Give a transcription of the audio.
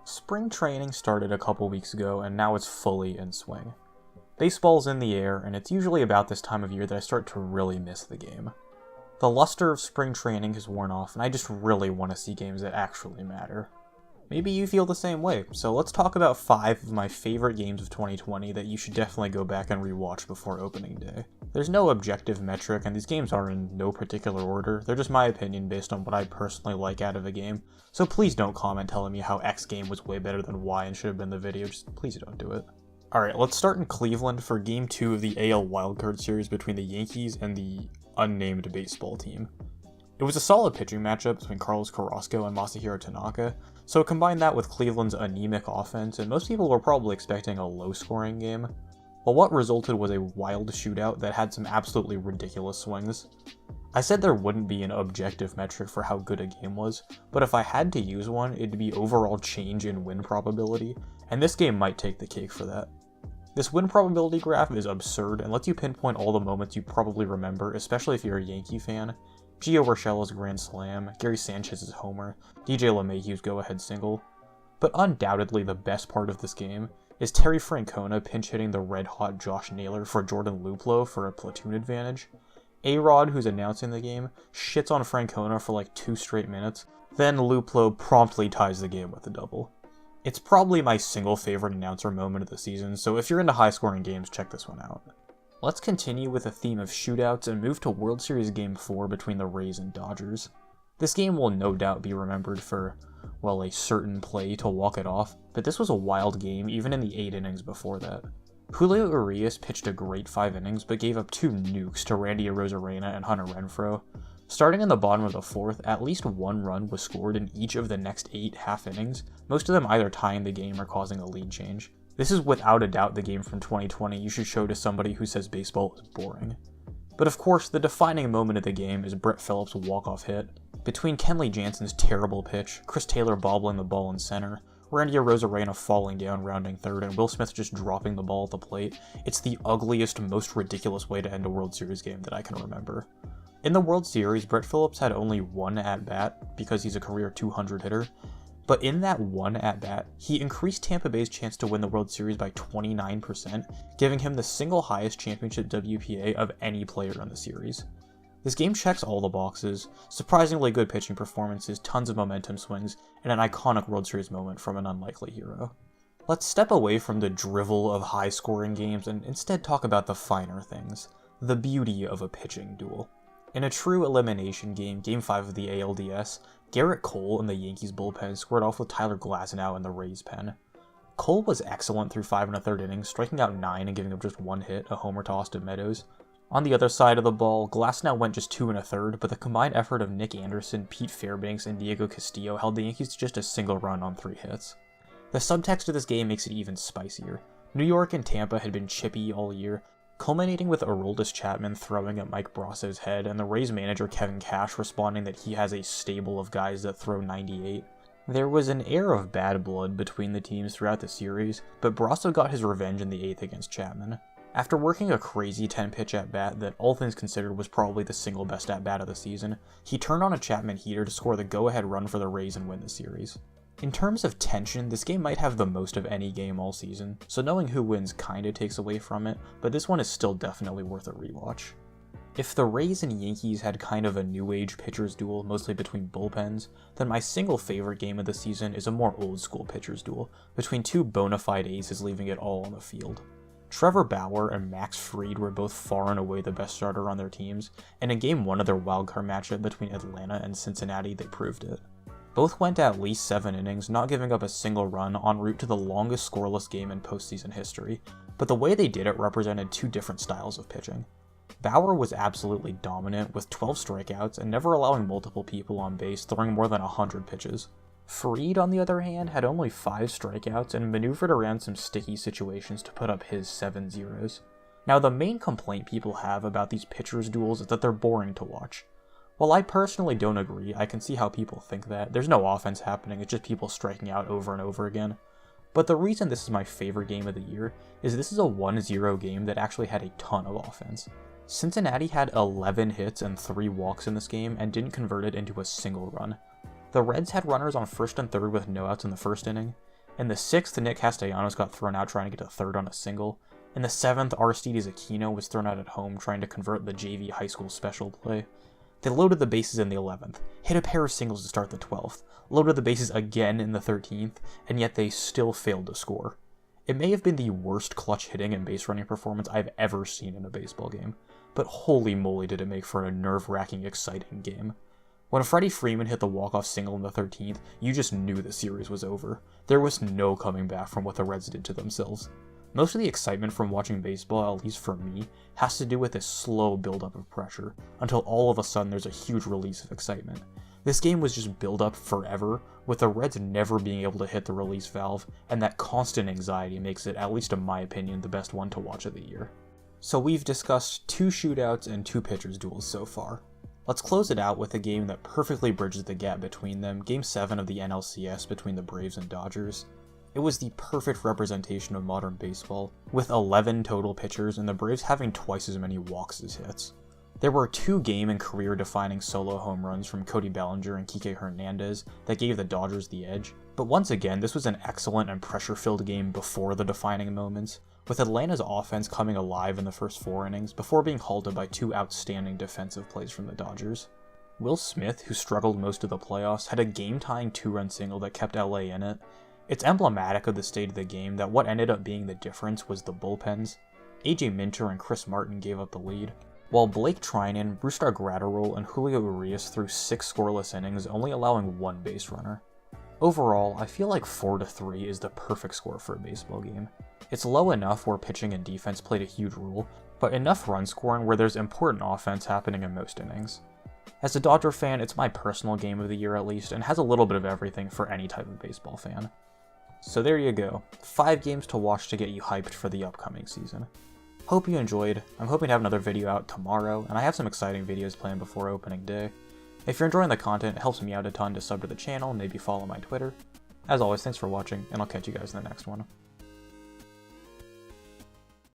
Spring training started a couple weeks ago, and now it's fully in swing. Baseball's in the air, and it's usually about this time of year that I start to really miss the game. The luster of spring training has worn off, and I just really want to see games that actually matter. Maybe you feel the same way, so let's talk about 5 of my favorite games of 2020 that you should definitely go back and rewatch before opening day. There's no objective metric, and these games are in no particular order. They're just my opinion based on what I personally like out of a game, so please don't comment telling me how X game was way better than Y and should have been the video. Just please don't do it. Alright, let's start in Cleveland for Game 2 of the AL Wildcard Series between the Yankees and the unnamed baseball team. It was a solid pitching matchup between Carlos Carrasco and Masahiro Tanaka, so combine that with Cleveland's anemic offense, and most people were probably expecting a low-scoring game. Well, what resulted was a wild shootout that had some absolutely ridiculous swings. I said there wouldn't be an objective metric for how good a game was, but if I had to use one, it'd be overall change in win probability, and this game might take the cake for that. This win probability graph is absurd and lets you pinpoint all the moments you probably remember, especially if you're a Yankee fan. Gio Urshela's grand slam, Gary Sanchez's homer, DJ LeMahieu's go-ahead single. But undoubtedly the best part of this game is Terry Francona pinch hitting the red-hot Josh Naylor for Jordan Luplow for a platoon advantage. A-Rod, who's announcing the game, shits on Francona for like 2 straight minutes, then Luplow promptly ties the game with a double. It's probably my single favorite announcer moment of the season, so if you're into high-scoring games, check this one out. Let's continue with a theme of shootouts and move to World Series Game 4 between the Rays and Dodgers. This game will no doubt be remembered for, well, a certain play to walk it off, but this was a wild game even in the 8 innings before that. Julio Urias pitched a great 5 innings, but gave up 2 nukes to Randy Arozarena and Hunter Renfroe. Starting in the bottom of the 4th, at least 1 run was scored in each of the next 8 half innings, most of them either tying the game or causing a lead change. This is without a doubt the game from 2020 you should show to somebody who says baseball is boring. But of course, the defining moment of the game is Brett Phillips' walk-off hit. Between Kenley Jansen's terrible pitch, Chris Taylor bobbling the ball in center, Randy Arozarena falling down rounding third, and Will Smith just dropping the ball at the plate, it's the ugliest, most ridiculous way to end a World Series game that I can remember. In the World Series, Brett Phillips had only 1 at-bat because he's a career 200 hitter, but in that 1 at-bat, he increased Tampa Bay's chance to win the World Series by 29%, giving him the single highest championship WPA of any player in the series. This game checks all the boxes, surprisingly good pitching performances, tons of momentum swings, and an iconic World Series moment from an unlikely hero. Let's step away from the drivel of high-scoring games and instead talk about the finer things, the beauty of a pitching duel. In a true elimination game, Game 5 of the ALDS, Garrett Cole in the Yankees bullpen squared off with Tyler Glasnow in the Rays pen. Cole was excellent through 5 1/3 innings, striking out 9 and giving up just 1 hit, a homer to Austin Meadows. On the other side of the ball, Glasnow went just 2 1/3, but the combined effort of Nick Anderson, Pete Fairbanks, and Diego Castillo held the Yankees to just a single run on 3 hits. The subtext of this game makes it even spicier. New York and Tampa had been chippy all year, culminating with Aroldis Chapman throwing at Mike Brosso's head and the Rays manager Kevin Cash responding that he has a stable of guys that throw 98. There was an air of bad blood between the teams throughout the series, but Brosso got his revenge in the 8th against Chapman. After working a crazy 10-pitch at-bat that all things considered was probably the single best at-bat of the season, he turned on a Chapman heater to score the go-ahead run for the Rays and win the series. In terms of tension, this game might have the most of any game all season, so knowing who wins kinda takes away from it, but this one is still definitely worth a rewatch. If the Rays and Yankees had kind of a new age pitcher's duel, mostly between bullpens, then my single favorite game of the season is a more old school pitcher's duel, between 2 bona fide aces leaving it all on the field. Trevor Bauer and Max Fried were both far and away the best starter on their teams, and in Game 1 of their wildcard matchup between Atlanta and Cincinnati, they proved it. Both went at least 7 innings, not giving up a single run, en route to the longest scoreless game in postseason history, but the way they did it represented 2 different styles of pitching. Bauer was absolutely dominant, with 12 strikeouts and never allowing multiple people on base, throwing more than 100 pitches. Fried, on the other hand, had only 5 strikeouts and maneuvered around some sticky situations to put up his 7 zeros. Now, the main complaint people have about these pitchers' duels is that they're boring to watch. While I personally don't agree, I can see how people think that. There's no offense happening, it's just people striking out over and over again. But the reason this is my favorite game of the year is this is a 1-0 game that actually had a ton of offense. Cincinnati had 11 hits and 3 walks in this game and didn't convert it into a single run. The Reds had runners on first and third with no outs in the first inning. In the 6th, Nick Castellanos got thrown out trying to get to third on a single. In the 7th, Aristides Aquino was thrown out at home trying to convert the JV high school special play. They loaded the bases in the 11th, hit a pair of singles to start the 12th, loaded the bases again in the 13th, and yet they still failed to score. It may have been the worst clutch hitting and base running performance I've ever seen in a baseball game, but holy moly did it make for a nerve-wracking, exciting game. When Freddie Freeman hit the walk-off single in the 13th, you just knew the series was over. There was no coming back from what the Reds did to themselves. Most of the excitement from watching baseball, at least for me, has to do with this slow build-up of pressure, until all of a sudden there's a huge release of excitement. This game was just build up forever, with the Reds never being able to hit the release valve, and that constant anxiety makes it, at least in my opinion, the best one to watch of the year. So we've discussed 2 shootouts and 2 pitchers duels so far. Let's close it out with a game that perfectly bridges the gap between them, Game 7 of the NLCS between the Braves and Dodgers. It was the perfect representation of modern baseball, with 11 total pitchers and the Braves having twice as many walks as hits. There were 2 game and career-defining solo home runs from Cody Bellinger and Kike Hernandez that gave the Dodgers the edge, but once again this was an excellent and pressure-filled game before the defining moments, with Atlanta's offense coming alive in the first 4 innings before being halted by 2 outstanding defensive plays from the Dodgers. Will Smith, who struggled most of the playoffs, had a game-tying 2-run single that kept LA in it. It's emblematic of the state of the game that what ended up being the difference was the bullpens. AJ Minter and Chris Martin gave up the lead, while Blake Treinen, Brusdar Graterol, and Julio Urias threw 6 scoreless innings, only allowing 1 base runner. Overall, I feel like 4-3 is the perfect score for a baseball game. It's low enough where pitching and defense played a huge role, but enough run scoring where there's important offense happening in most innings. As a Dodger fan, it's my personal game of the year at least, and has a little bit of everything for any type of baseball fan. So there you go, 5 games to watch to get you hyped for the upcoming season. Hope you enjoyed. I'm hoping to have another video out tomorrow, and I have some exciting videos planned before opening day. If you're enjoying the content, it helps me out a ton to sub to the channel and maybe follow my Twitter. As always, thanks for watching, and I'll catch you guys in the next one.